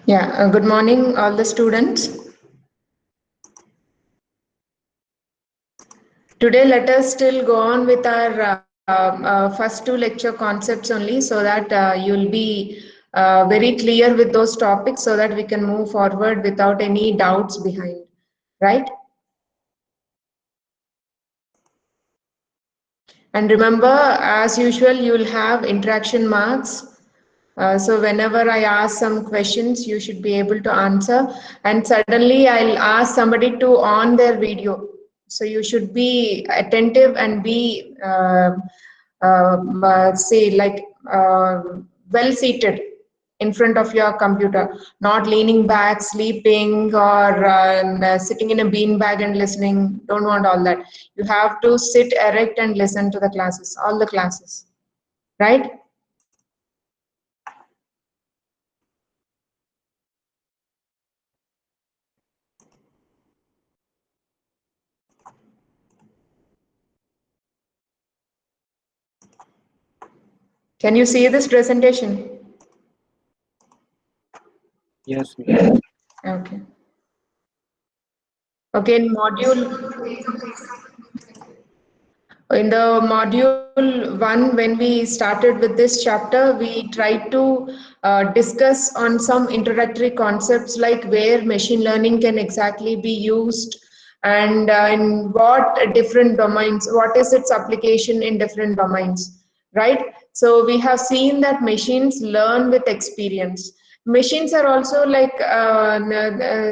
Yeah, good morning, all the students. Today, let us still go on with our first two lecture concepts only so that you'll be very clear with those topics so that we can move forward without any doubts behind, right? And remember, as usual, you'll have interaction marks. So whenever I ask some questions, you should be able to answer. And suddenly I'll ask somebody to on their video. So you should be attentive and be, say, like well seated in front of your computer, not leaning back, sleeping, or sitting in a bean bag and listening. Don't want all that. You have to sit erect and listen to the classes, all the classes, right? Can you see this presentation? Yes, ma'am. Okay. Okay, in the module one, when we started with this chapter, we tried to discuss on some introductory concepts like where machine learning can exactly be used and in what different domains, what is its application in different domains, right? So we have seen that machines learn with experience. Machines are also like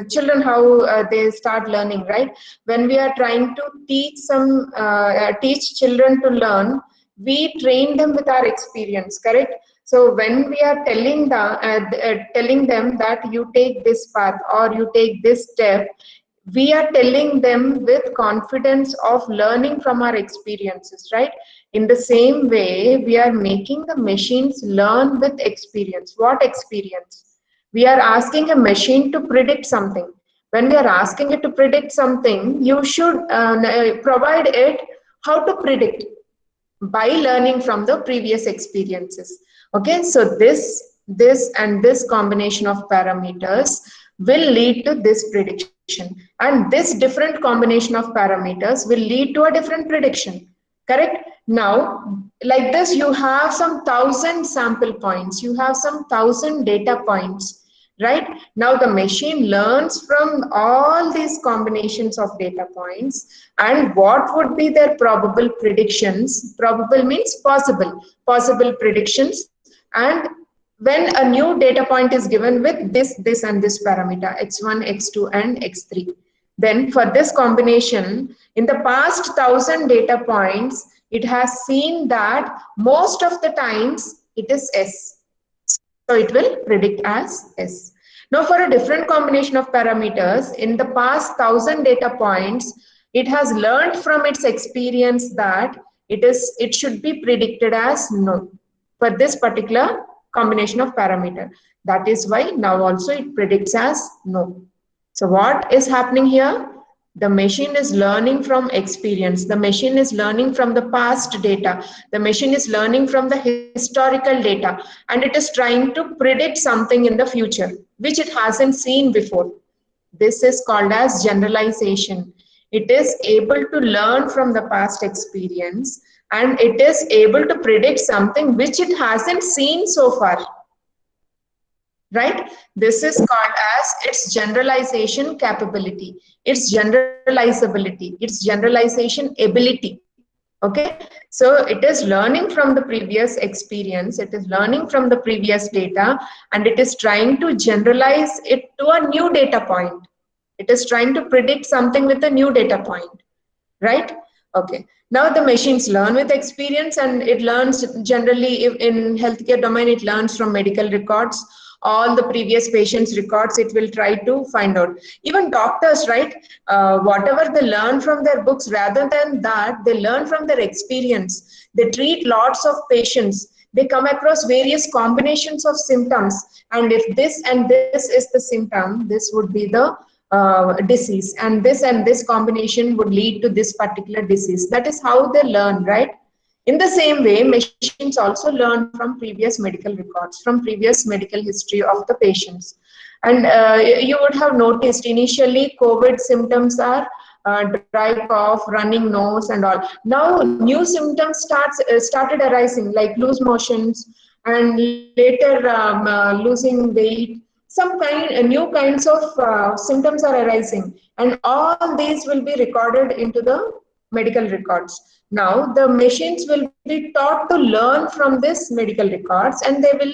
children, how they start learning, right? When we are trying to teach children to learn, we train them with our experience, correct? So when we are telling them that you take this path or you take this step, we are telling them with confidence of learning from our experiences, right? In the same way, we are making the machines learn with experience. What experience? We are asking a machine to predict something. When we are asking it to predict something, you should provide it how to predict by learning from the previous experiences. Okay, so this and this combination of parameters will lead to this prediction, and this different combination of parameters will lead to a different prediction, correct? Now, like this, you have some 1,000 sample points, you have some 1,000 data points, right? Now the machine learns from all these combinations of data points, and what would be their probable predictions? Probable means possible predictions. And when a new data point is given with this and this parameter, x1, x2 and x3, then for this combination, in the past 1,000 data points, it has seen that most of the times it is S. So it will predict as S. Now for a different combination of parameters, in the past 1,000 data points, it has learned from its experience that it should be predicted as no for this particular combination of parameter. That is why now also it predicts as no. So what is happening here? The machine is learning from experience. The machine is learning from the past data. The machine is learning from the historical data, and it is trying to predict something in the future, which it hasn't seen before. This is called as generalization. It is able to learn from the past experience, and it is able to predict something which it hasn't seen so far, right? This is called as its generalization capability, its generalizability, its generalization ability. Okay, so it is learning from the previous experience, it is learning from the previous data, and it is trying to generalize it to a new data point. It is trying to predict something with a new data point, right? Okay, now the machines learn with experience, and it learns generally in healthcare domain, it learns from medical records, all the previous patients records it will try to find out. Even doctors, right? Whatever they learn from their books, rather than that, they learn from their experience. They treat lots of patients, they come across various combinations of symptoms, and if this and this is the symptom, this would be the disease, and this combination would lead to this particular disease. That is how they learn, right? In the same way, machines also learn from previous medical records, from previous medical history of the patients. And you would have noticed initially COVID symptoms are dry cough, running nose, and all. Now new symptoms started arising, like loose motions, and later losing weight. Some new kinds of symptoms are arising, and all these will be recorded into the medical records. Now the machines will be taught to learn from this medical records, and they will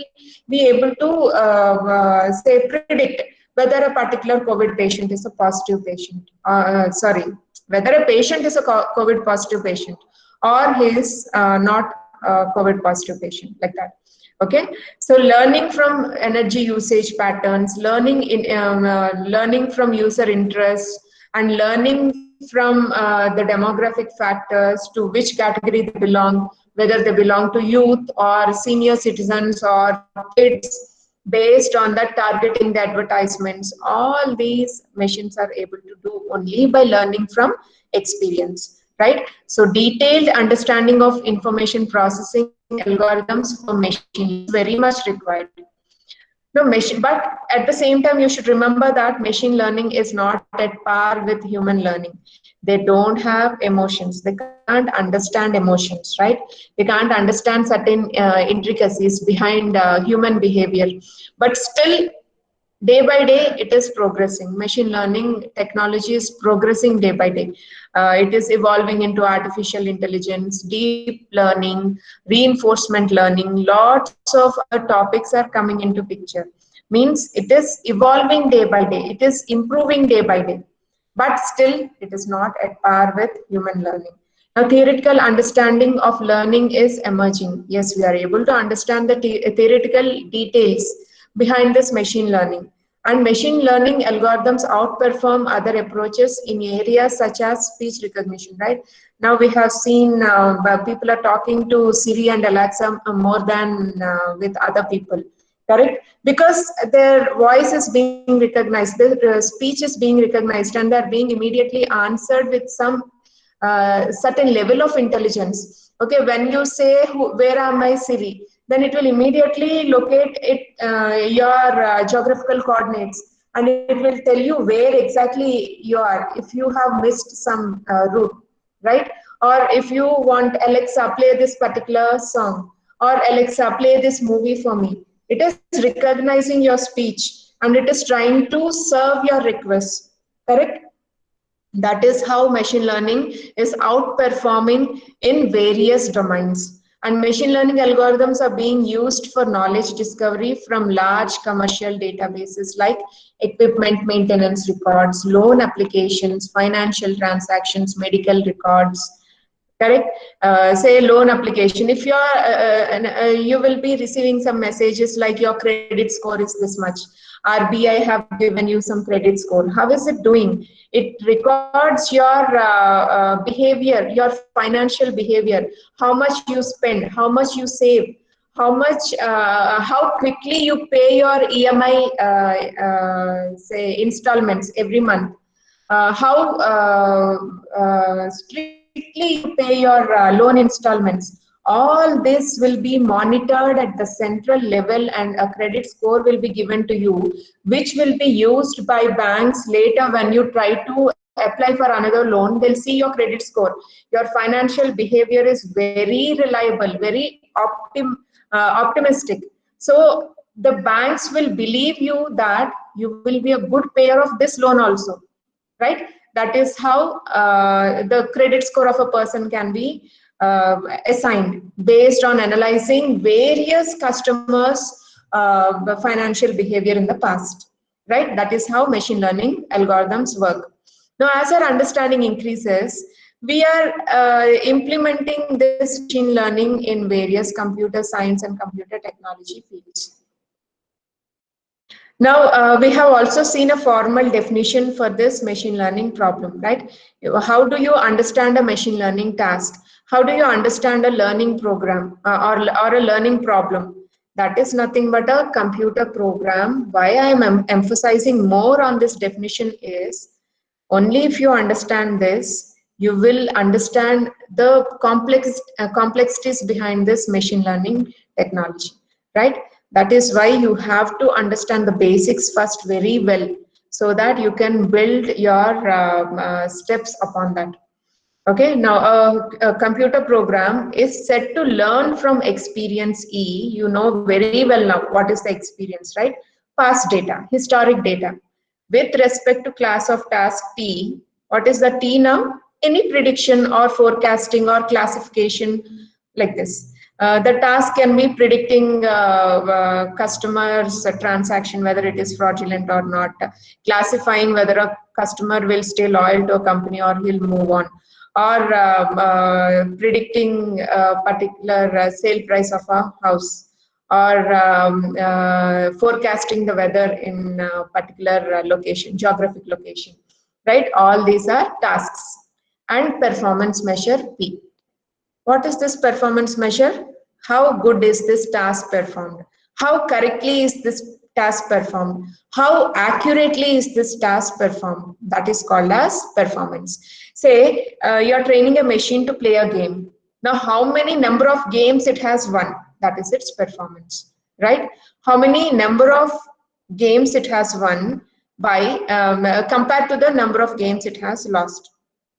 be able to say predict whether a particular COVID patient is a positive patient. Sorry, whether a patient is a COVID positive patient or he is not a COVID positive patient, like that. Okay, so learning from energy usage patterns, learning from user interests, and learning from the demographic factors, to which category they belong, whether they belong to youth or senior citizens or kids, based on that targeting the advertisements. All these machines are able to do only by learning from experience, right? So detailed understanding of information processing algorithms for machine is very much required. No, but at the same time, you should remember that machine learning is not at par with human learning. They don't have emotions. They can't understand emotions, right? They can't understand certain intricacies behind human behavior. But still, day by day, it is progressing. Machine learning technology is progressing day by day. It is evolving into artificial intelligence, deep learning, reinforcement learning. Lots of other topics are coming into picture. Means it is evolving day by day. It is improving day by day. But still, it is not at par with human learning. Now, theoretical understanding of learning is emerging. Yes, we are able to understand the theoretical details behind this machine learning. And machine learning algorithms outperform other approaches in areas such as speech recognition, right? Now we have seen people are talking to Siri and Alexa more than with other people, correct? Because their voice is being recognized, their speech is being recognized, and they're being immediately answered with some certain level of intelligence. Okay, when you say, where am I, Siri? Then it will immediately locate your geographical coordinates, and it will tell you where exactly you are if you have missed some route, right? Or if you want Alexa, play this particular song, or Alexa, play this movie for me. It is recognizing your speech and it is trying to serve your request, correct? That is how machine learning is outperforming in various domains. And machine learning algorithms are being used for knowledge discovery from large commercial databases like equipment maintenance records, loan applications, financial transactions, medical records. Correct. Say loan application. If you are, you will be receiving some messages like your credit score is this much. RBI have given you some credit score. How is it doing? It records your behavior, your financial behavior, how much you spend, how much you save, how quickly you pay your EMI, say installments every month, how strictly you pay your loan installments. All this will be monitored at the central level, and a credit score will be given to you, which will be used by banks later when you try to apply for another loan. They'll see your credit score. Your financial behavior is very reliable, very optimistic. So the banks will believe you that you will be a good payer of this loan also, right? That is how the credit score of a person can be assigned based on analyzing various customers' financial behavior in the past, right? That is how machine learning algorithms work. Now, as our understanding increases, we are implementing this machine learning in various computer science and computer technology fields. Now, we have also seen a formal definition for this machine learning problem, right? How do you understand a machine learning task? How do you understand a learning program or a learning problem? That is nothing but a computer program. Why I am emphasizing more on this definition is, only if you understand this, you will understand the complexities behind this machine learning technology, right? That is why you have to understand the basics first very well, so that you can build your steps upon that. Okay, now a computer program is set to learn from experience E. You know very well now what is the experience, right? Past data, historic data. With respect to class of task T, what is the T now? Any prediction or forecasting or classification like this. The task can be predicting customers' transaction, whether it is fraudulent or not, classifying whether a customer will stay loyal to a company or he'll move on, or predicting a particular sale price of a house, or forecasting the weather in a particular location, geographic location, right? All these are tasks. And performance measure P. What is this performance measure? How good is this task performed? How correctly is this task performed? How accurately is this task performed? That is called as performance. Say you are training a machine to play a game. Now, how many number of games it has won? That is its performance, right? How many number of games it has won by compared to the number of games it has lost,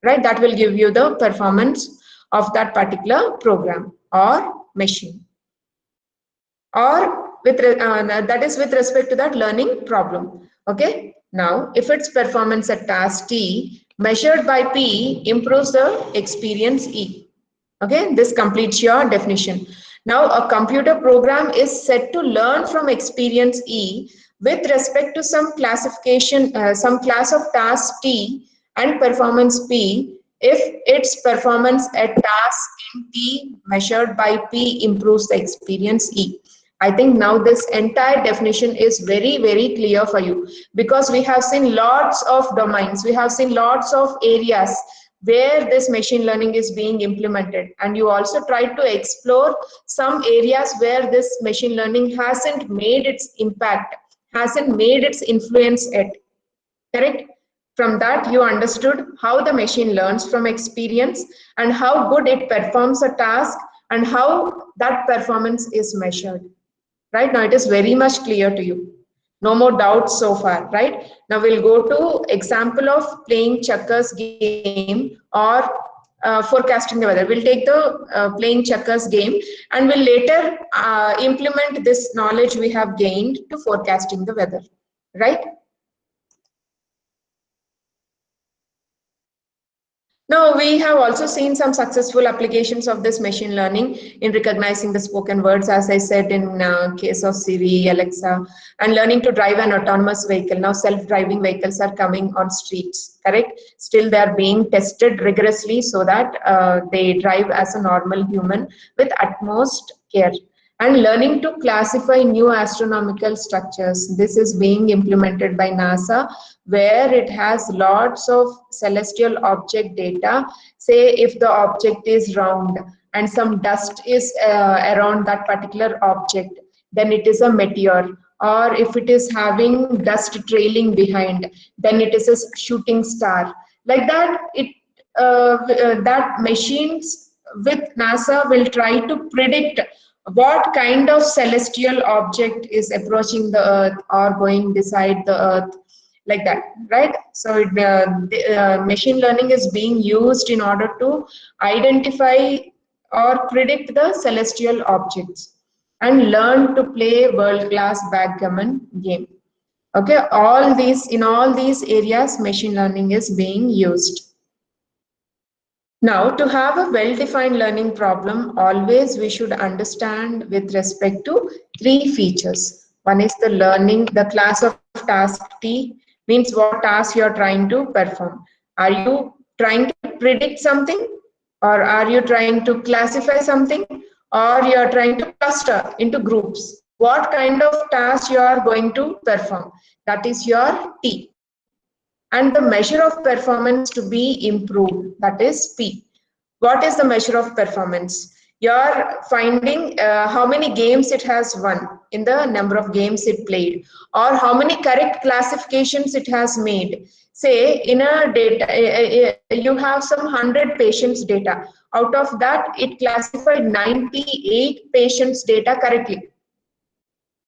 right? That will give you the performance of that particular program or machine, or with that is with respect to that learning problem. Okay, now if its performance at task T measured by P improves the experience E. Okay, this completes your definition. Now a computer program is set to learn from experience E with respect to some classification, some class of task T and performance P, if its performance at task in T measured by P improves the experience E. I think now this entire definition is very, very clear for you, because we have seen lots of domains, we have seen lots of areas where this machine learning is being implemented, and you also try to explore some areas where this machine learning hasn't made its impact, hasn't made its influence yet. Correct? From that, you understood how the machine learns from experience and how good it performs a task and how that performance is measured. Right now, it is very much clear to you. No more doubts so far, right? Now we'll go to example of playing checkers game or forecasting the weather. We'll take the playing checkers game, and we'll later implement this knowledge we have gained to forecasting the weather, right? Now, we have also seen some successful applications of this machine learning in recognizing the spoken words, as I said, in case of Siri, Alexa, and learning to drive an autonomous vehicle. Now, self-driving vehicles are coming on streets, correct? Still, they are being tested rigorously so that they drive as a normal human with utmost care. And learning to classify new astronomical structures. This is being implemented by NASA, where it has lots of celestial object data. Say if the object is round and some dust is around that particular object, then it is a meteor. Or if it is having dust trailing behind, then it is a shooting star. Like that, that machines with NASA will try to predict what kind of celestial object is approaching the earth or going beside the earth, like that, right? So machine learning is being used in order to identify or predict the celestial objects and learn to play world-class backgammon game. Okay, all these, in all these areas machine learning is being used. Now, to have a well-defined learning problem, always we should understand with respect to three features. One is the learning, the class of task T, means what task you are trying to perform. Are you trying to predict something, or are you trying to classify something, or you are trying to cluster into groups? What kind of task you are going to perform? That is your T. And the measure of performance to be improved, that is P. What is the measure of performance? You're finding how many games it has won in the number of games it played, or how many correct classifications it has made. Say in a data, you have some 100 patients data. Out of that, it classified 98 patients data correctly.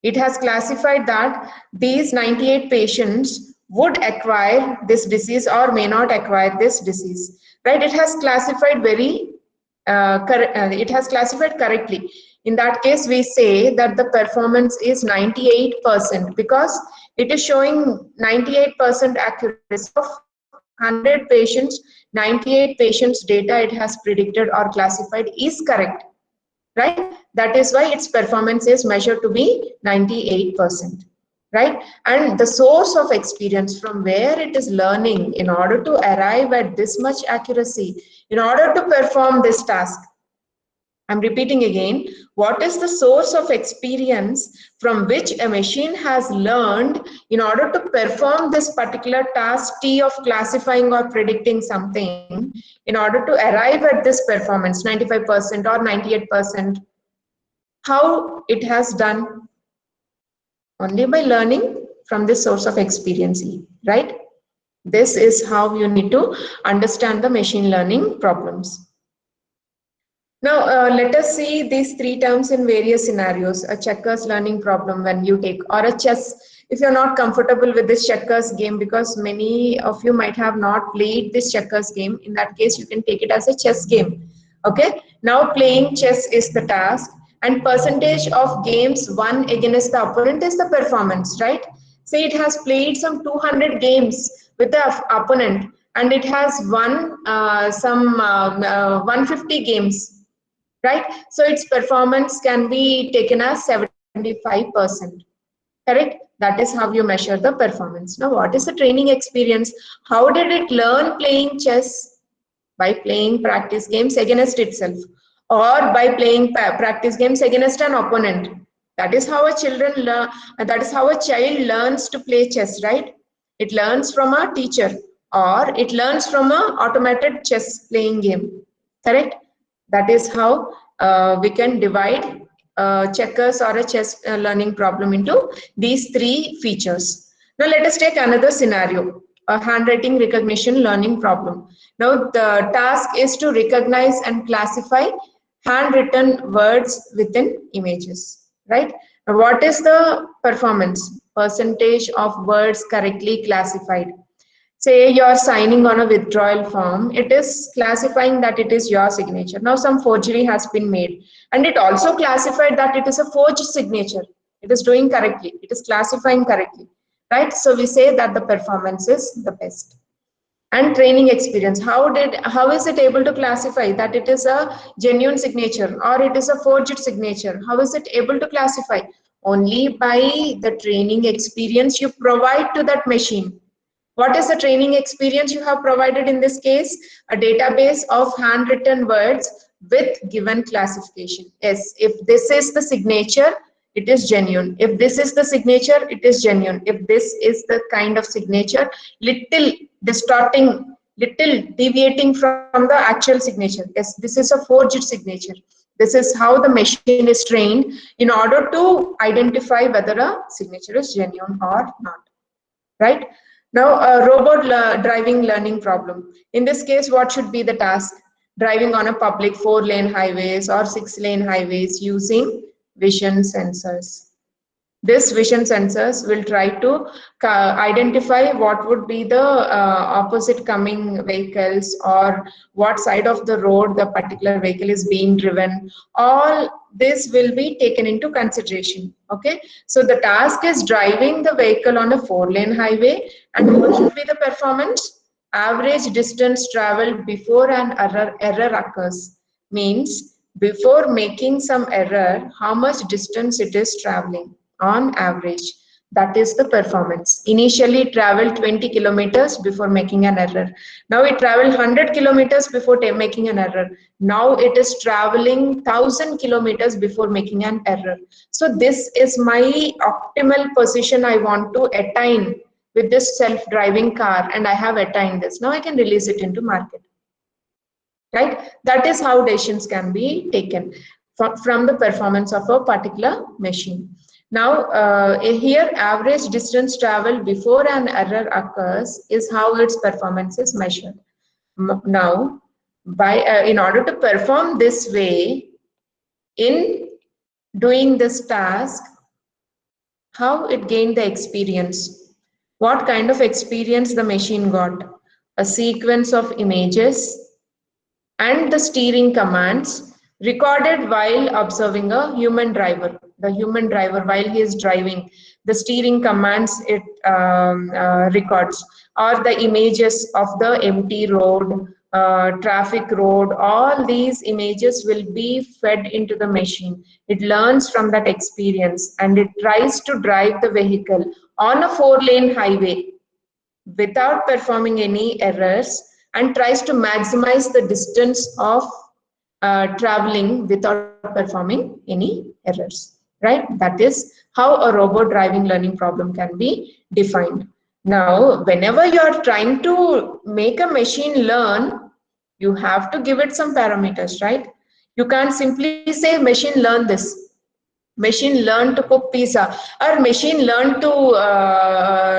It has classified that these 98 patients would acquire this disease or may not acquire this disease, right? It has classified it has classified correctly. In that case, we say that the performance is 98% because it is showing 98% accuracy of 100 patients, 98 patients data it has predicted or classified is correct, right? That is why its performance is measured to be 98%, right? And the source of experience from where it is learning in order to arrive at this much accuracy, in order to perform this task. I'm repeating again, what is the source of experience from which a machine has learned in order to perform this particular task T of classifying or predicting something in order to arrive at this performance, 95% or 98%? How it has done? Only by learning from this source of experience, right? This is how you need to understand the machine learning problems. Now, let us see these three terms in various scenarios. A checkers learning problem when you take, or a chess. If you're not comfortable with this checkers game, because many of you might have not played this checkers game, in that case, you can take it as a chess game. Okay, now playing chess is the task, and percentage of games won against the opponent is the performance, right? Say it has played some 200 games with the opponent, and it has won some 150 games, right? So its performance can be taken as 75%, correct? That is how you measure the performance. Now, what is the training experience? How did it learn playing chess? By playing practice games against itself, or by playing practice games against an opponent. That is how a children learn. That is how a child learns to play chess, right? It learns from a teacher, or it learns from a automated chess playing game, correct? That is how we can divide checkers or a chess learning problem into these three features. Now let us take another scenario, a handwriting recognition learning problem. Now the task is to recognize and classify handwritten words within images, right? Now, what is the performance? Percentage of words correctly classified. Say you're signing on a withdrawal form, it is classifying that it is your signature. Now some forgery has been made, and it also classified that it is a forged signature. It is doing correctly, it is classifying correctly, right? So we say that the performance is the best. And training experience, how is it able to classify that it is a genuine signature or it is a forged signature? How is it able to classify? Only by the training experience you provide to that machine. What is the training experience you have provided in this case? A database of handwritten words with given classification. Yes, if this is the signature, it is genuine. If this is the signature, it is genuine. If this is the kind of signature, little distorting, little deviating from the actual signature. Yes, this is a forged signature. This is how the machine is trained in order to identify whether a signature is genuine or not, right? Now, a robot driving learning problem. In this case, what should be the task? Driving on a public 4-lane highways or 6-lane highways using vision sensors. This vision sensors will try to identify what would be the opposite coming vehicles, or what side of the road the particular vehicle is being driven. All this will be taken into consideration. Okay, so the task is driving the vehicle on a 4-lane highway, and what should be the performance? Average distance traveled before an error occurs. Means before making some error, how much distance it is traveling on average. That is the performance. Initially it traveled 20 kilometers before making an error. Now it traveled 100 kilometers before making an error. Now it is traveling 1000 kilometers before making an error. So this is my optimal position I want to attain with this self-driving car, and I have attained this. Now I can release it into market. right? That is how decisions can be taken from the performance of a particular machine. Now, here average distance traveled before an error occurs is how its performance is measured. Now, in order to perform this way in doing this task, how it gained the experience, what kind of experience the machine got, a sequence of images and the steering commands recorded while observing a human driver. The human driver, while he is driving, the steering commands it records, or the images of the empty road, traffic road, all these images will be fed into the machine. It learns from that experience and it tries to drive the vehicle on a 4-lane highway without performing any errors and tries to maximize the distance of traveling without performing any errors, right? That is how a robot driving learning problem can be defined. Now, whenever you are trying to make a machine learn, you have to give it some parameters, right? You can't simply say machine learn this, machine learn to cook pizza, or machine learn to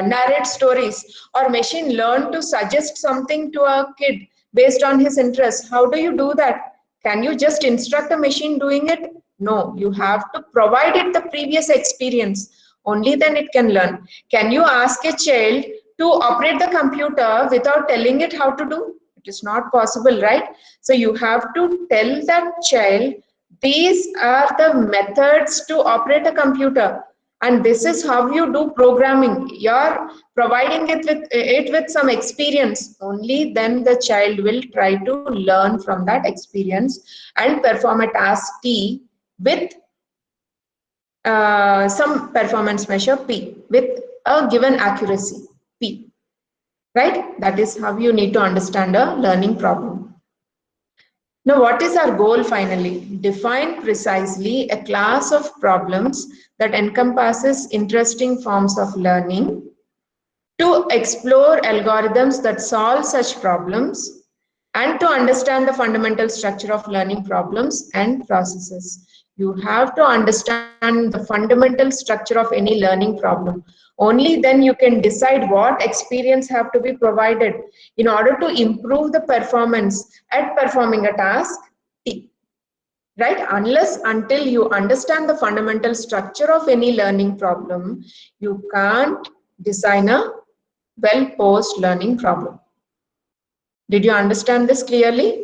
narrate stories, or machine learn to suggest something to a kid based on his interest. How do you do that? Can you just instruct a machine doing it? No, you have to provide it the previous experience. Only then it can learn. Can you ask a child to operate the computer without telling it how to do? It is not possible, right? So you have to tell that child these are the methods to operate a computer, and this is how you do programming. You're providing it with some experience. Only then the child will try to learn from that experience and perform a task T with some performance measure P with a given accuracy P. Right? That is how you need to understand a learning problem. Now, what is our goal finally? Define precisely a class of problems that encompasses interesting forms of learning, to explore algorithms that solve such problems, and to understand the fundamental structure of learning problems and processes. You have to understand the fundamental structure of any learning problem. Only then you can decide what experience have to be provided in order to improve the performance at performing a task T. Right? Unless until you understand the fundamental structure of any learning problem, you can't design a well-posed learning problem. Did you understand this clearly?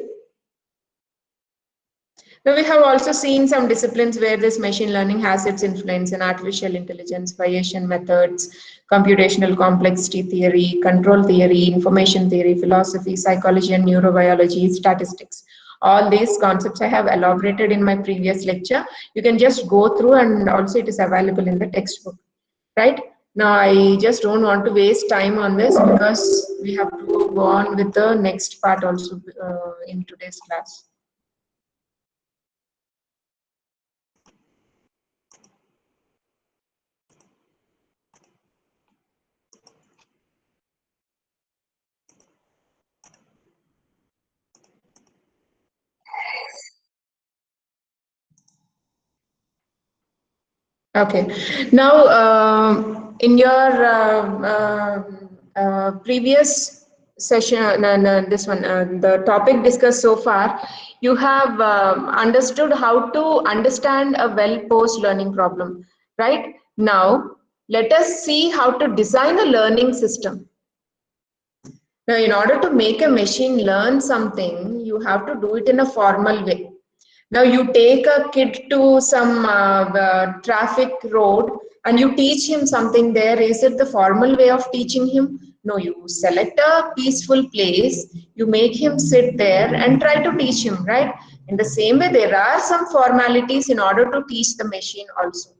Now, we have also seen some disciplines where this machine learning has its influence in artificial intelligence, Bayesian methods, computational complexity theory, control theory, information theory, philosophy, psychology, and neurobiology, statistics. All these concepts I have elaborated in my previous lecture. You can just go through, and also it is available in the textbook, right? Now, I just don't want to waste time on this because we have to go on with the next part also in today's class. Okay. Now, in your previous session, this one, the topic discussed so far, you have understood how to understand a well-posed learning problem, right? Now, let us see how to design a learning system. Now, in order to make a machine learn something, you have to do it in a formal way. Now you take a kid to some traffic road and you teach him something there. Is it the formal way of teaching him? No, you select a peaceful place, you make him sit there and try to teach him, right? In the same way, there are some formalities in order to teach the machine also.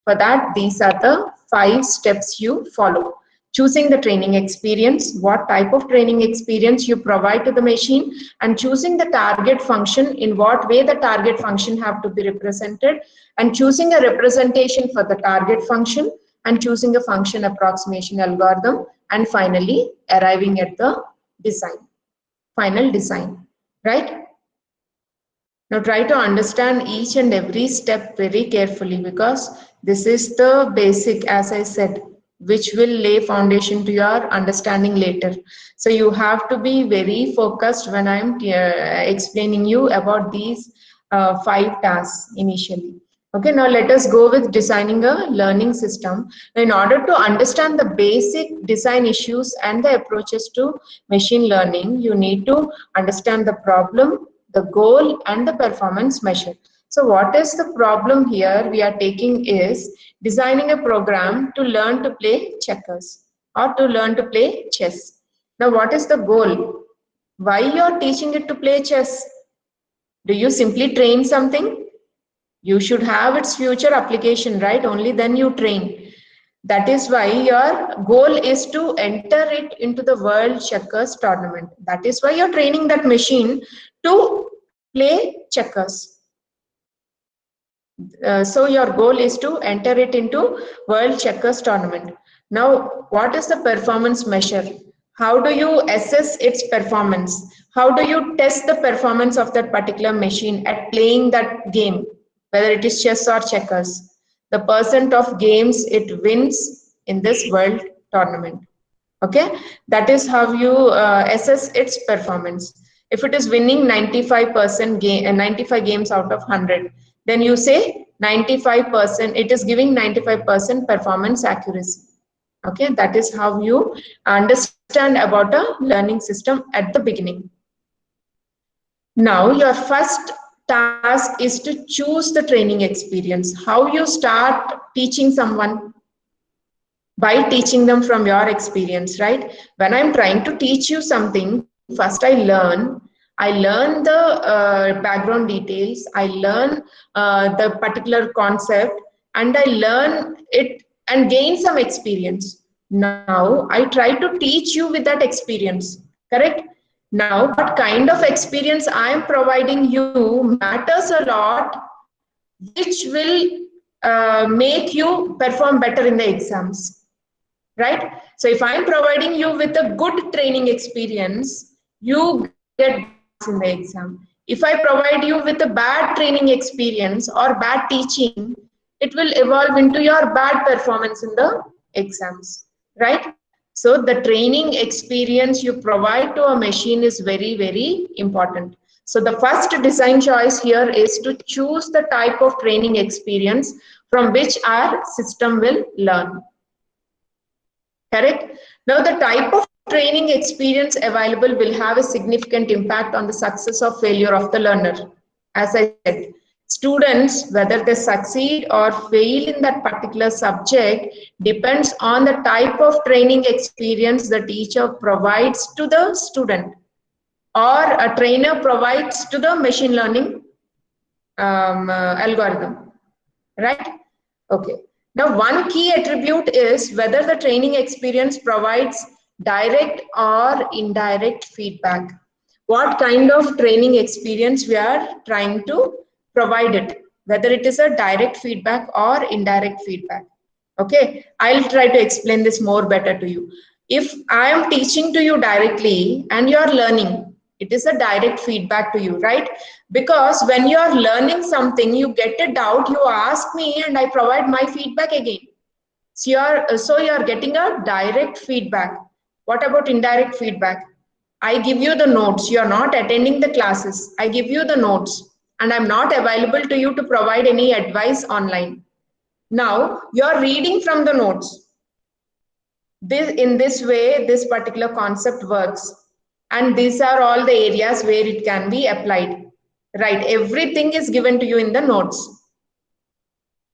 For that, these are the 5 steps you follow. Choosing the training experience, what type of training experience you provide to the machine, and choosing the target function, in what way the target function have to be represented, and choosing a representation for the target function, and choosing a function approximation algorithm, and finally arriving at the design, final design. right? Now try to understand each and every step very carefully, because this is the basic, as I said, which will lay foundation to your understanding later. So you have to be very focused when I'm explaining you about these 5 tasks initially. Okay, now let us go with designing a learning system. In order to understand the basic design issues and the approaches to machine learning, you need to understand the problem, the goal, and the performance measure. So what is the problem here we are taking is designing a program to learn to play checkers or to learn to play chess. Now what is the goal? Why you are teaching it to play chess? Do you simply train something? You should have its future application, right? Only then you train. That is why your goal is to enter it into the world checkers tournament. That is why you're training that machine to play checkers. So your goal is to enter it into world checkers tournament. Now, what is the performance measure? How do you assess its performance? How do you test the performance of that particular machine at playing that game, whether it is chess or checkers? The percent of games it wins in this world tournament. Okay, that is how you assess its performance. If it is winning 95% game, 95 games out of 100, then you say 95%, it is giving 95% performance accuracy. Okay, that is how you understand about a learning system at the beginning. Now your first task is to choose the training experience. How you start teaching someone? By teaching them from your experience, right? When I'm trying to teach you something, first I learn the background details, I learn the particular concept, and I learn it and gain some experience. Now I try to teach you with that experience, correct? Now what kind of experience I am providing you matters a lot, which will make you perform better in the exams, right? So if I'm providing you with a good training experience, you get good marks in the exam. If I provide you with a bad training experience or bad teaching, it will evolve into your bad performance in the exams, right? So the training experience you provide to a machine is very, very important. So the first design choice here is to choose the type of training experience from which our system will learn. Correct? Now, the type of training experience available will have a significant impact on the success or failure of the learner. As I said, students, whether they succeed or fail in that particular subject, depends on the type of training experience the teacher provides to the student or a trainer provides to the machine learning algorithm, right? Okay. Now, one key attribute is whether the training experience provides direct or indirect feedback. What kind of training experience we are trying to provide it, whether it is a direct feedback or indirect feedback. Okay, I'll try to explain this more better to you. If I am teaching to you directly and you are learning, it is a direct feedback to you, right? Because when you are learning something, you get a doubt, you ask me, and I provide my feedback again. So you are getting a direct feedback. What about indirect feedback? I give you the notes. You are not attending the classes. I give you the notes, and I'm not available to you to provide any advice online. Now you're reading from the notes. In this way, this particular concept works. And these are all the areas where it can be applied. Right, everything is given to you in the notes.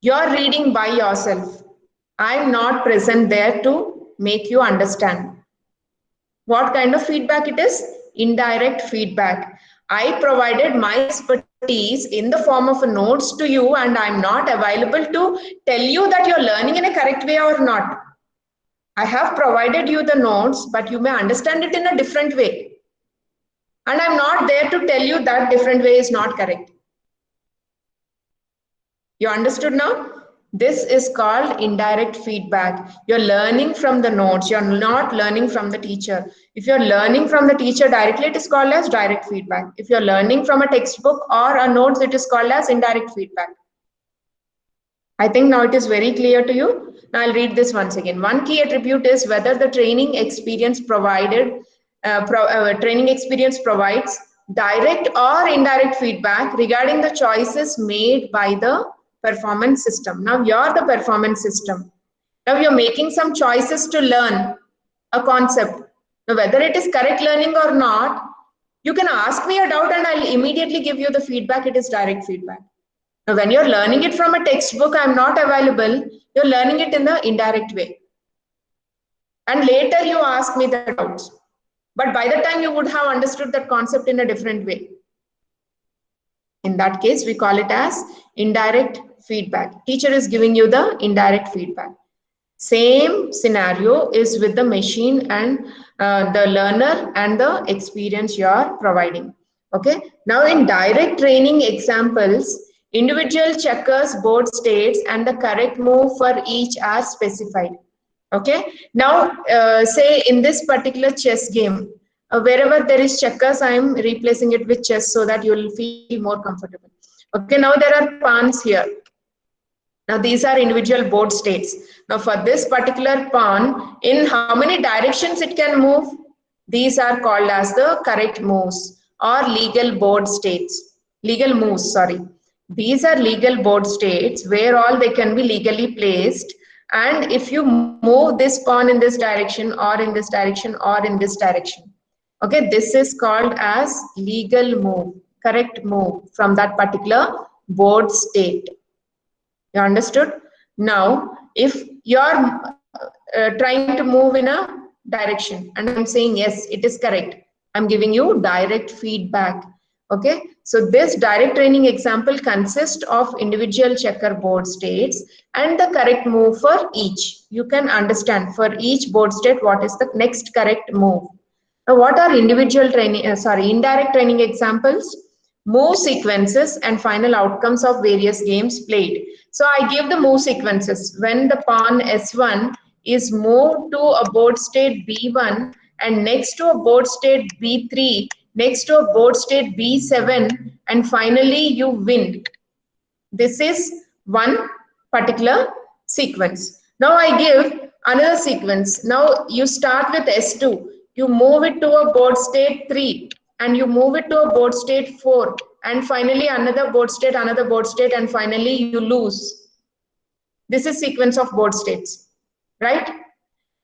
You're reading by yourself. I'm not present there to make you understand. What kind of feedback it is? Indirect feedback. I provided my expertise in the form of notes to you, and I'm not available to tell you that you're learning in a correct way or not. I have provided you the notes, but you may understand it in a different way. And I'm not there to tell you that different way is not correct. You understood now? This is called indirect feedback. You're learning from the notes. You're not learning from the teacher. If you're learning from the teacher directly, it is called as direct feedback. If you're learning from a textbook or a notes, it is called as indirect feedback. I think now it is very clear to you. Now I'll read this once again. One key attribute is whether the training experience provides direct or indirect feedback regarding the choices made by the performance system. Now you're the performance system. Now you're making some choices to learn a concept. Now whether it is correct learning or not, you can ask me a doubt and I'll immediately give you the feedback. It is direct feedback. Now, when you're learning it from a textbook, I'm not available, you're learning it in the indirect way. And later you ask me the doubts. But by the time you would have understood that concept in a different way. In that case, we call it as indirect feedback. Teacher is giving you the indirect feedback. Same scenario is with the machine and the learner and the experience you are providing. Okay. Now in direct training examples, individual checkers, board states, and the correct move for each are specified. Okay. Now, say in this particular chess game, wherever there is checkers, I am replacing it with chess so that you will feel more comfortable. Okay. Now there are pawns here. Now these are individual board states. Now for this particular pawn, in how many directions it can move? These are called as the correct moves or legal board states. Legal moves, sorry. These are legal board states where all they can be legally placed. And if you move this pawn in this direction or in this direction or in this direction. Okay, this is called as legal move, correct move from that particular board state. You understood? Now, if you're trying to move in a direction and I'm saying, yes, it is correct. I'm giving you direct feedback. Okay. So this direct training example consists of individual checkerboard states and the correct move for each. You can understand for each board state what is the next correct move. Now, what are indirect training examples? Move sequences and final outcomes of various games played. So I give the move sequences. When the pawn S1 is moved to a board state B1 and next to a board state B3, next to a board state B7, and finally you win. This is one particular sequence. Now I give another sequence. Now you start with S2. You move it to a board state 3 and you move it to a board state 4 and finally another board state, and finally you lose. This is sequence of board states, right?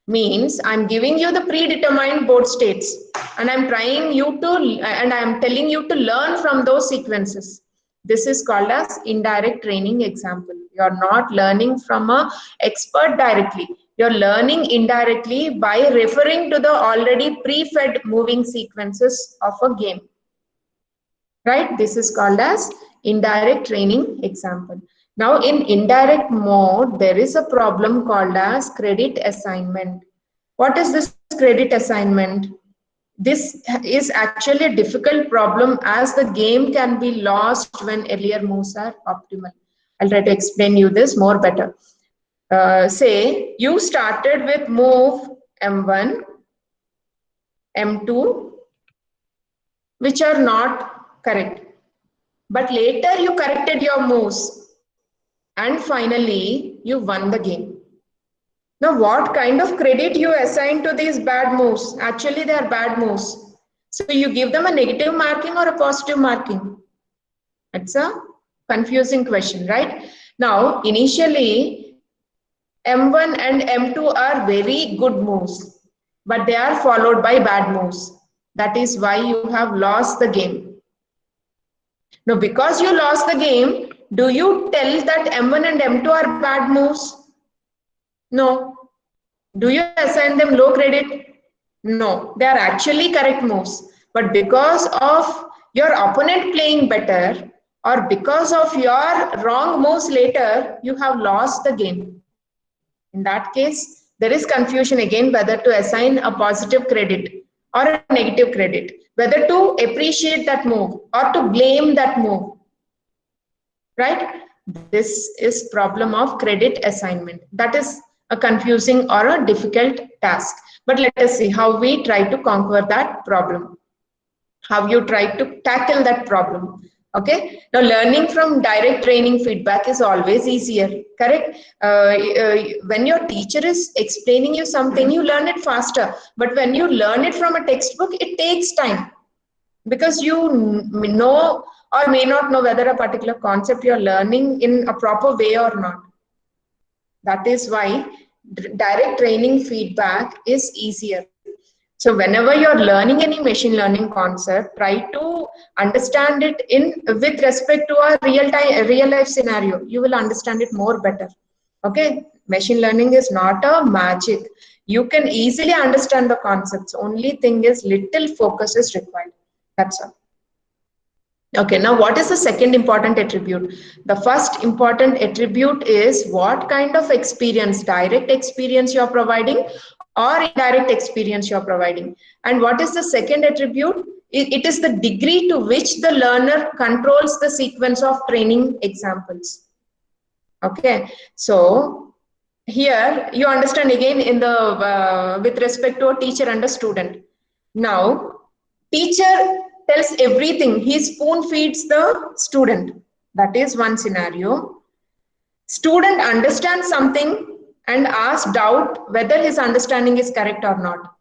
Means I'm giving you the predetermined board states and I'm telling you to learn from those sequences. This is called as indirect training example. You're not learning from an expert directly. You're learning indirectly by referring to the already pre-fed moving sequences of a game. Right? This is called as indirect training example. Now in indirect mode, there is a problem called as credit assignment. What is this credit assignment? This is actually a difficult problem as the game can be lost when earlier moves are optimal. I'll try to explain you this more better. Say you started with move M1, M2, which are not correct. But later you corrected your moves and finally you won the game. Now what kind of credit you assign to these bad moves? Actually they are bad moves. So you give them a negative marking or a positive marking? It's a confusing question, right? Now initially M1 and M2 are very good moves, but they are followed by bad moves. That is why you have lost the game. Now because you lost the game, do you tell that M1 and M2 are bad moves? No. Do you assign them low credit? No. They are actually correct moves. But because of your opponent playing better or because of your wrong moves later, you have lost the game. In that case, there is confusion again whether to assign a positive credit or a negative credit, whether to appreciate that move or to blame that move. Right? This is problem of credit assignment. That is a confusing or a difficult task. But let us see how we try to conquer that problem, how you try to tackle that problem. Okay, now learning from direct training feedback is always easier, correct? When your teacher is explaining you something, you learn it faster, but when you learn it from a textbook, it takes time, because you know or may not know whether a particular concept you're learning in a proper way or not. That is why direct training feedback is easier. So whenever you're learning any machine learning concept, try to understand it in with respect to a real life scenario. You will understand it more better. Okay, machine learning is not a magic. You can easily understand the concepts. Only thing is little focus is required. That's all. Okay, now what is the second important attribute? The first important attribute is what kind of experience, direct experience you are providing or indirect experience you are providing. And what is the second attribute? It is the degree to which the learner controls the sequence of training examples. Okay, so here you understand again in the with respect to a teacher and a student. Now, teacher tells everything. He spoon feeds the student. That is one scenario. Student understands something and asks doubt whether his understanding is correct or not.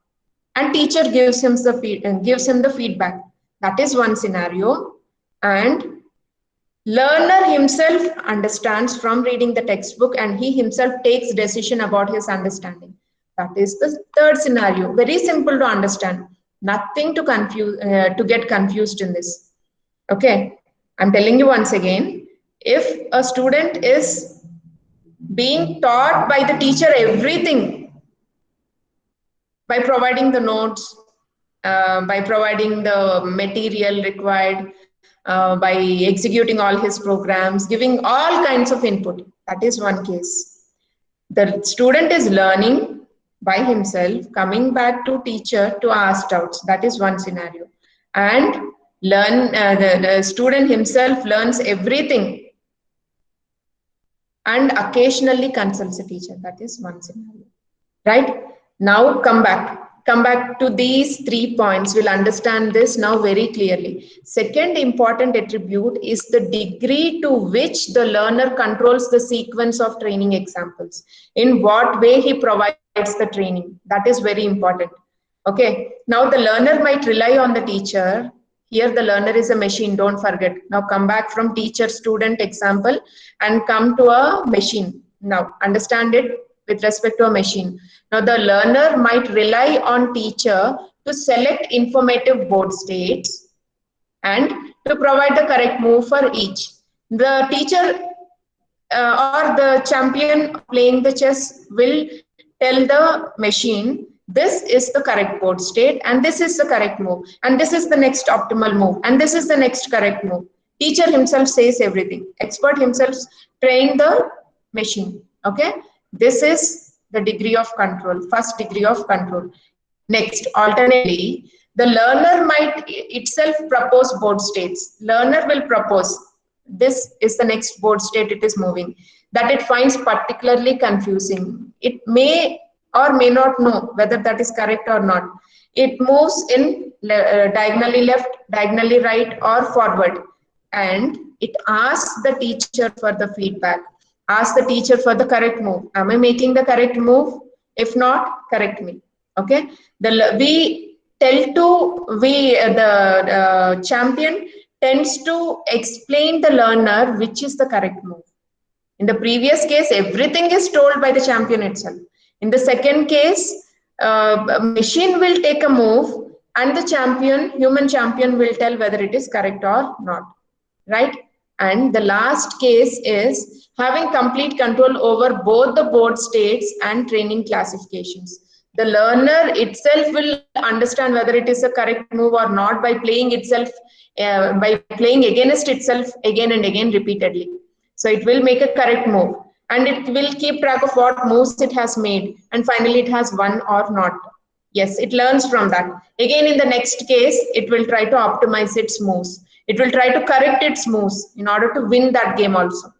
And teacher gives him the feedback. That is one scenario. And learner himself understands from reading the textbook, and he himself takes decision about his understanding. That is the third scenario. Very simple to understand. Nothing to to get confused in this. Okay, I'm telling you once again, if a student is being taught by the teacher everything, by providing the notes, by providing the material required, by executing all his programs, giving all kinds of input. That is one case. The student is learning by himself, coming back to teacher to ask doubts. That is one scenario. And the student himself learns everything and occasionally consults the teacher. That is one scenario. Right? Now come back to these 3 points. We'll understand this now very clearly. Second important attribute is the degree to which the learner controls the sequence of training examples. In what way he provides the training. That is very important. Okay. Now the learner might rely on the teacher. Here the learner is a machine, don't forget. Now come back from teacher student example and come to a machine. Now understand it with respect to a machine. Now the learner might rely on teacher to select informative board states and to provide the correct move for each. The teacher or the champion playing the chess will tell the machine, this is the correct board state and this is the correct move and this is the next optimal move and this is the next correct move. Teacher himself says everything. Expert himself train the machine. Okay, this is the degree of control, first degree of control. Next, alternately, the learner might itself propose board states. Learner will propose, this is the next board state it is moving, that it finds particularly confusing. It may or may not know whether that is correct or not. It moves in diagonally left, diagonally right, or forward, and it asks the teacher for the feedback. Ask the teacher for the correct move. Am I making the correct move? If not, correct me. Okay. The champion tends to explain the learner which is the correct move. In the previous case, everything is told by the champion itself. In the second case, machine will take a move and the champion, human champion, will tell whether it is correct or not. Right? And the last case is having complete control over both the board states and training classifications. The learner itself will understand whether it is a correct move or not by playing against itself again and again repeatedly. So it will make a correct move and it will keep track of what moves it has made and finally it has won or not. Yes, it learns from that. Again, in the next case, it will try to optimize its moves. It will try to correct its moves in order to win that game also.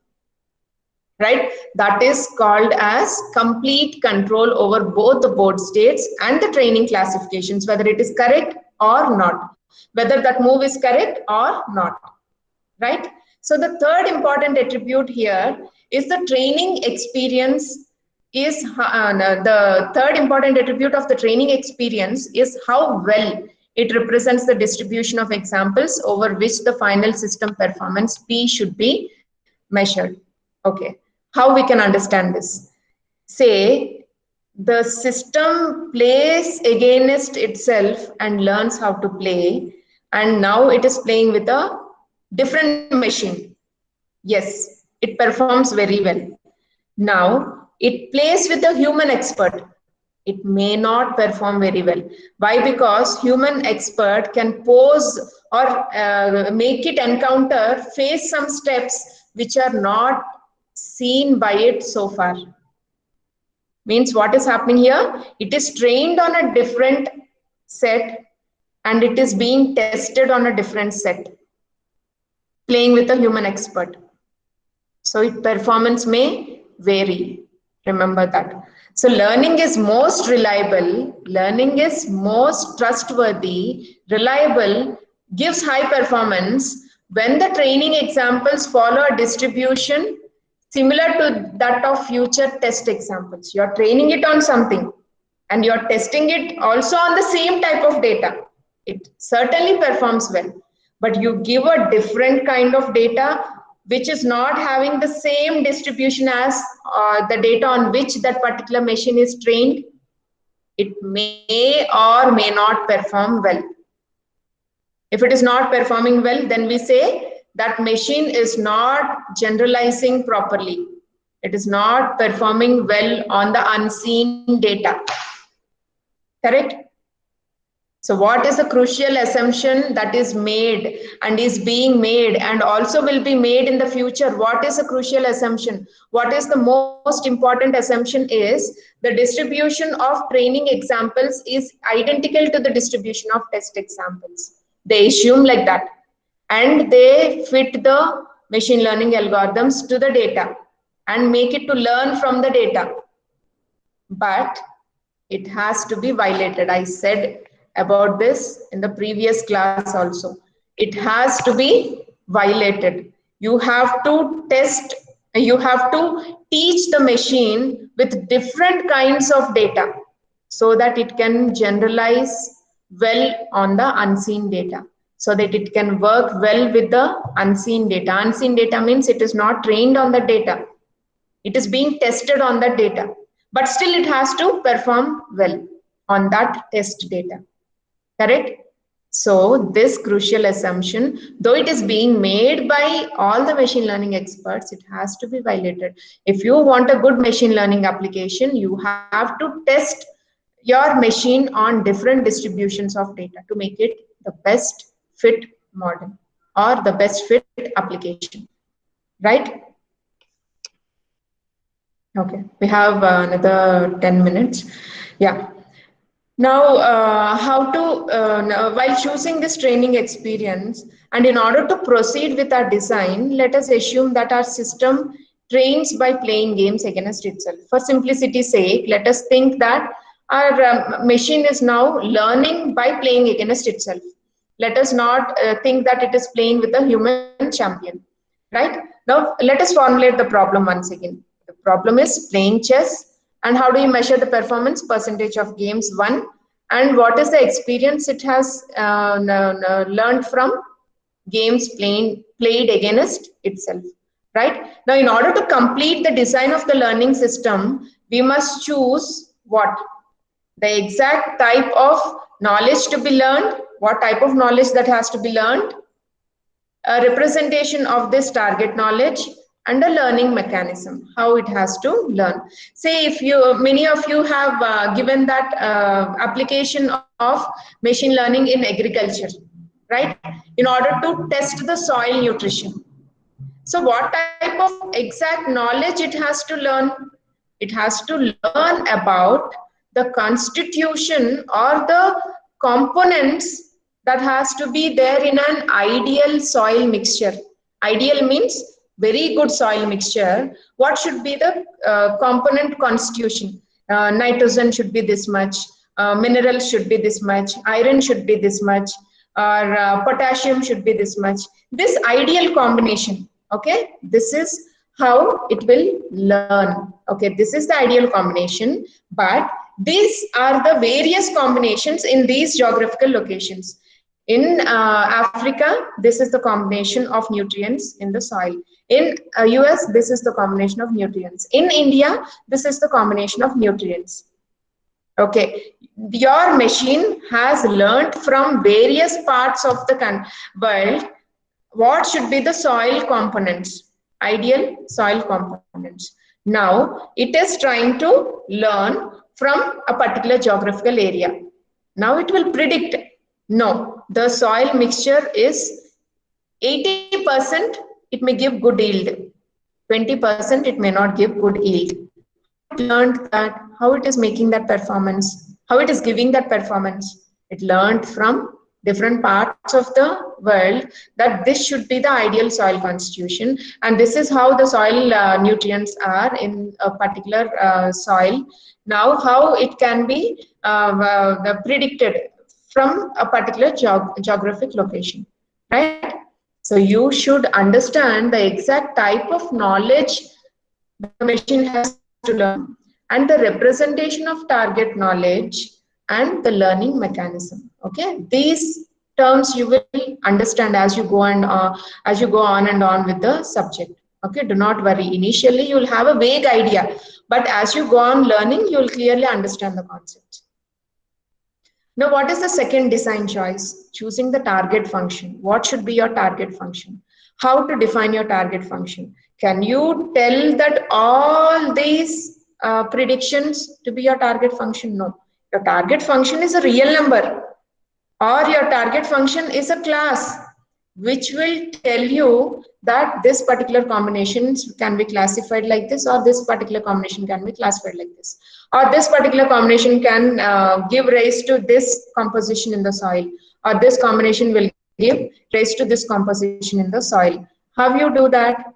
right? That is called as complete control over both the board states and the training classifications, whether it is correct or not, whether that move is correct or not, right? So the third important attribute here is the training experience is the third important attribute of the training experience is how well it represents the distribution of examples over which the final system performance P should be measured. Okay, how we can understand this? Say the system plays against itself and learns how to play, and now it is playing with a different machine. Yes, it performs very well. Now it plays with a human expert. It may not perform very well. Why? Because human expert can pose or make it encounter, face some steps which are not seen by it so far. Means what is happening here? It is trained on a different set and it is being tested on a different set, playing with a human expert. So its performance may vary. Remember that. So learning is most reliable, learning is most trustworthy, reliable, gives high performance when the training examples follow a distribution similar to that of future test examples. You're training it on something and you're testing it also on the same type of data. It certainly performs well, but you give a different kind of data which is not having the same distribution as the data on which that particular machine is trained, it may or may not perform well. If it is not performing well, then we say that machine is not generalizing properly. It is not performing well on the unseen data. Correct? So what is the crucial assumption that is made and is being made and also will be made in the future? What is a crucial assumption? What is the most important assumption is the distribution of training examples is identical to the distribution of test examples. They assume like that and they fit the machine learning algorithms to the data and make it to learn from the data. But it has to be violated. I said about this in the previous class also. It has to be violated. You have to test, you have to teach the machine with different kinds of data so that it can generalize well on the unseen data, so that it can work well with the unseen data. Unseen data means it is not trained on the data. It is being tested on that data, but still it has to perform well on that test data. Correct? So this crucial assumption, though it is being made by all the machine learning experts, it has to be violated. If you want a good machine learning application, you have to test your machine on different distributions of data to make it the best fit model or the best fit application. Right? Okay, we have another 10 minutes. Yeah. Now, while choosing this training experience, and in order to proceed with our design, let us assume that our system trains by playing games against itself. For simplicity's sake, let us think that our machine is now learning by playing against itself. Let us not think that it is playing with a human champion, right? Now, let us formulate the problem once again. The problem is playing chess, and how do you measure the performance? Percentage of games won, and what is the experience it has learned from games played against itself, right? Now, in order to complete the design of the learning system, we must choose what? The exact type of knowledge to be learned, what type of knowledge that has to be learned, a representation of this target knowledge, and a learning mechanism, how it has to learn. Say if many of you have given that application of machine learning in agriculture, right? In order to test the soil nutrition. So what type of exact knowledge it has to learn? It has to learn about the constitution or the components that has to be there in an ideal soil mixture. Ideal means very good soil mixture, what should be the component constitution? Nitrogen should be this much, minerals should be this much, iron should be this much, or potassium should be this much. This ideal combination, okay, this is how it will learn. Okay, this is the ideal combination, but these are the various combinations in these geographical locations. In Africa, this is the combination of nutrients in the soil. In US, this is the combination of nutrients. In India, this is the combination of nutrients. Okay, your machine has learned from various parts of the world what should be the soil components, ideal soil components. Now, it is trying to learn from a particular geographical area. Now it will predict, no, the soil mixture is 80%, it may give good yield. 20% it may not give good yield. It learned that, how it is making that performance, how it is giving that performance. It learned from different parts of the world that this should be the ideal soil constitution, and this is how the soil nutrients are in a particular soil. Now how it can be predicted from a particular geographic location, right? So you should understand the exact type of knowledge the machine has to learn, and the representation of target knowledge and the learning mechanism. Okay, these terms you will understand as you go on and on with the subject. Okay, do not worry. Initially, you will have a vague idea, but as you go on learning, you will clearly understand the concepts. Now, what is the second design choice? Choosing the target function. What should be your target function? How to define your target function? Can you tell that all these predictions to be your target function? No. Your target function is a real number, or your target function is a class which will tell you that this particular combinations can be classified like this, or this particular combination can be classified like this, or this particular combination can give rise to this composition in the soil, or this combination will give rise to this composition in the soil. How you do that?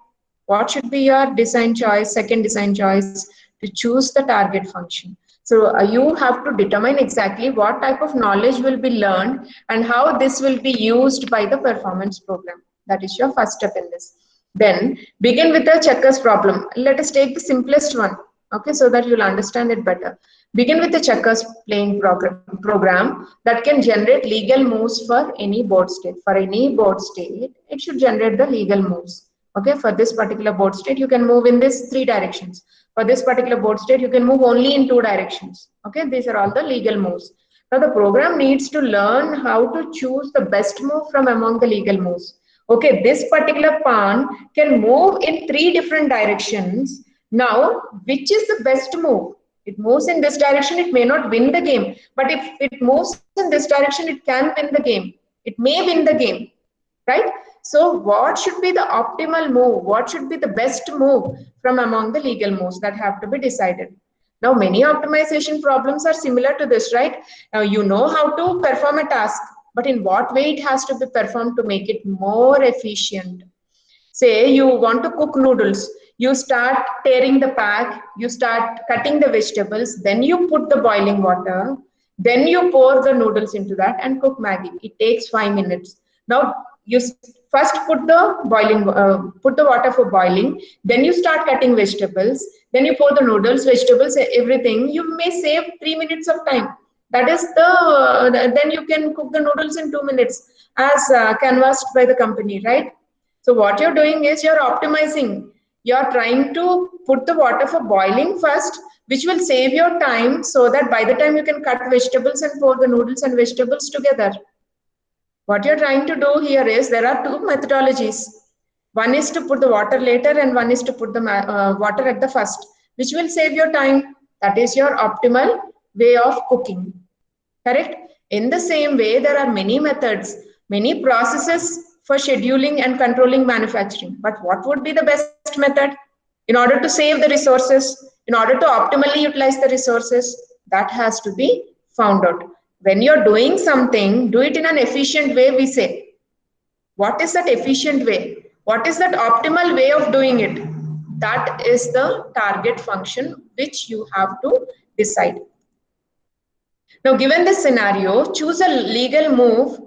What should be your design choice, second design choice? To choose the target function. So you have to determine exactly what type of knowledge will be learned and how this will be used by the performance program. That is your first step in this. Then begin with the checkers problem. Let us take the simplest one, okay, so that you'll understand it better. Begin with the checkers playing program that can generate legal moves for any board state. For any board state, it should generate the legal moves. Okay, for this particular board state, you can move in this 3 directions. For this particular board state, you can move only in 2 directions. Okay, these are all the legal moves. Now the program needs to learn how to choose the best move from among the legal moves. Okay, this particular pawn can move in 3 different directions. Now, which is the best move? It moves in this direction, it may not win the game. But if it moves in this direction, it can win the game. It may win the game, right? So what should be the optimal move? What should be the best move from among the legal moves that have to be decided? Now, many optimization problems are similar to this, right? Now, you know how to perform a task, but in what way it has to be performed to make it more efficient? Say you want to cook noodles. You start tearing the pack, you start cutting the vegetables, then you put the boiling water, then you pour the noodles into that and cook Maggi. It takes 5 minutes. Now, you first put the water for boiling, then you start cutting vegetables, then you pour the noodles, vegetables, everything. You may save 3 minutes of time. That is then you can cook the noodles in 2 minutes as canvassed by the company, right? So what you're doing is you're optimizing. You're trying to put the water for boiling first, which will save your time so that by the time you can cut vegetables and pour the noodles and vegetables together. What you're trying to do here is there are 2 methodologies. One is to put the water later and one is to put the water at the first, which will save your time. That is your optimal way of cooking. Correct? In the same way, there are many methods, many processes for scheduling and controlling manufacturing. But what would be the best method? In order to save the resources, in order to optimally utilize the resources, that has to be found out. When you're doing something, do it in an efficient way, we say. What is that efficient way? What is that optimal way of doing it? That is the target function which you have to decide. Now, given this scenario, choose a legal move,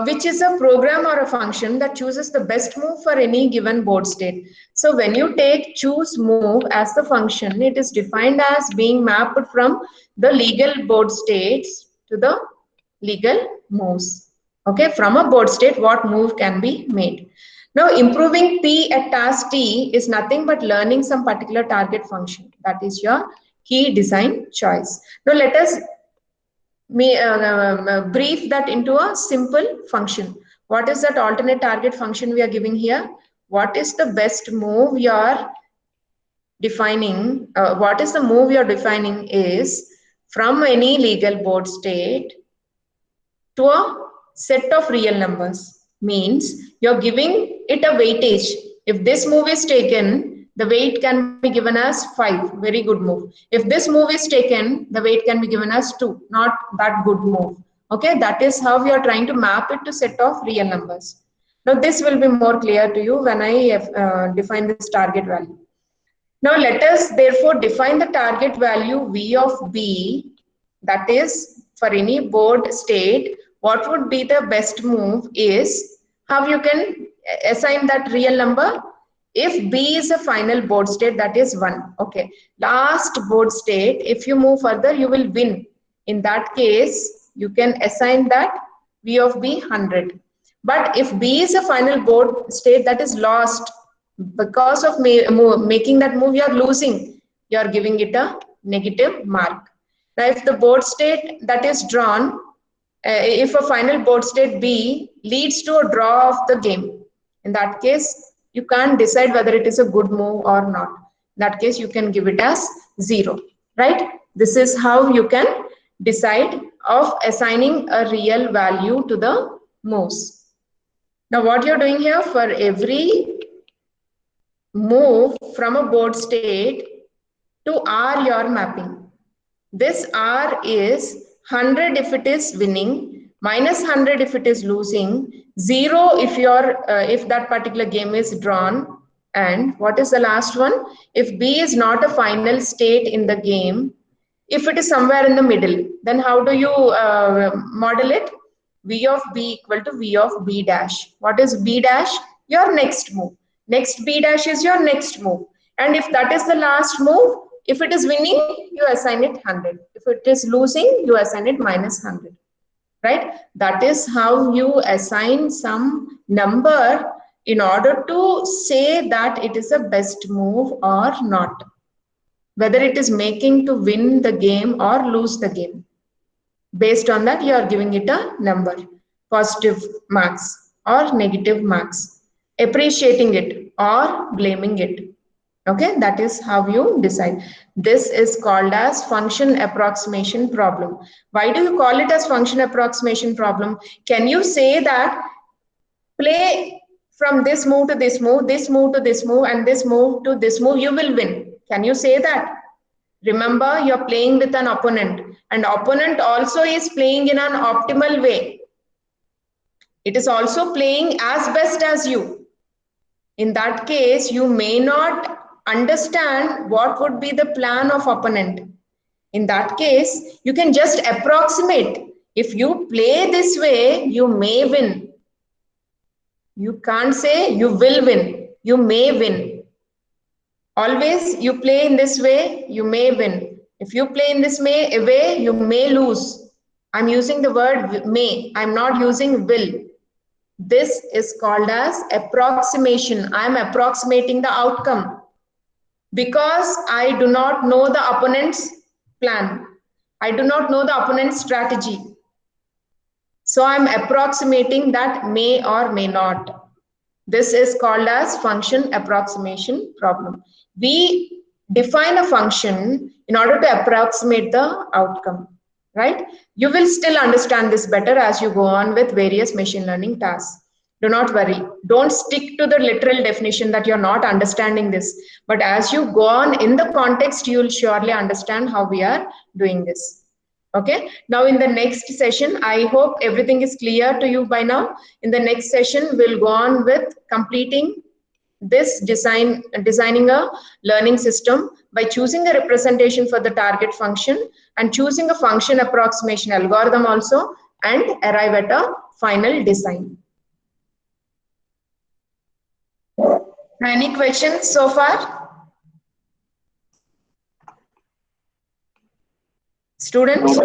which is a program or a function that chooses the best move for any given board state. So when you take choose move as the function, it is defined as being mapped from the legal board states to the legal moves. Okay, from a board state, what move can be made. Now, improving P at task T is nothing but learning some particular target function. That is your key design choice. Now, let us brief that into a simple function. What is that alternate target function we are giving here? What is the best move you are defining? What is the move you are defining is from any legal board state to a set of real numbers. Means you're giving it a weightage. If this move is taken, the weight can be given as 5, very good move. If this move is taken, the weight can be given as 2, not that good move. Okay, that is how we are trying to map it to set of real numbers. Now this will be more clear to you when I define this target value. Now let us therefore define the target value V of B, that is for any board state, what would be the best move is how you can assign that real number. If B is a final board state, that is 1. Okay, last board state, if you move further, you will win. In that case, you can assign that V of B 100. But if B is a final board state that is lost, because of making that move, you are losing. You are giving it a negative mark. Now, if the board state that is drawn, if a final board state B leads to a draw of the game, in that case, you can't decide whether it is a good move or not. In that case, you can give it as 0, right? This is how you can decide of assigning a real value to the moves. Now, what you're doing here, for every move from a board state to R you're mapping. This R is 100 if it is winning, minus 100 if it is losing, 0 if that particular game is drawn, and what is the last one? If B is not a final state in the game, if it is somewhere in the middle, then how do you model it? V of B equal to V of B dash. What is B dash? Your next move. Next B dash is your next move. And if that is the last move, if it is winning, you assign it 100. If it is losing, you assign it minus 100. Right? That is how you assign some number in order to say that it is a best move or not. Whether it is making to win the game or lose the game. Based on that, you are giving it a number, positive marks or negative marks, appreciating it or blaming it. Okay, that is how you decide. This is called as function approximation problem. Why do you call it as function approximation problem? Can you say that play from this move to this move, this move to this move, and this move to this move, you will win? Can you say that? Remember, you're playing with an opponent, and opponent also is playing in an optimal way. It is also playing as best as you. In that case, you may not understand what would be the plan of opponent. In that case, you can just approximate. If you play this way, you may win. You can't say you will win. You may win. Always you play in this way, you may win. If you play in this way, you may lose. I'm using the word may. I'm not using will. This is called as approximation. I'm approximating the outcome because I do not know the opponent's plan. I do not know the opponent's strategy. So I'm approximating that may or may not. This is called as function approximation problem. We define a function in order to approximate the outcome, right? You will still understand this better as you go on with various machine learning tasks. Do not worry. Don't stick to the literal definition that you're not understanding this. But as you go on in the context, you will surely understand how we are doing this. Okay, now in the next session, I hope everything is clear to you by now. In the next session, we'll go on with completing this designing a learning system by choosing a representation for the target function and choosing a function approximation algorithm also, and arrive at a final design. Any questions so far? Students?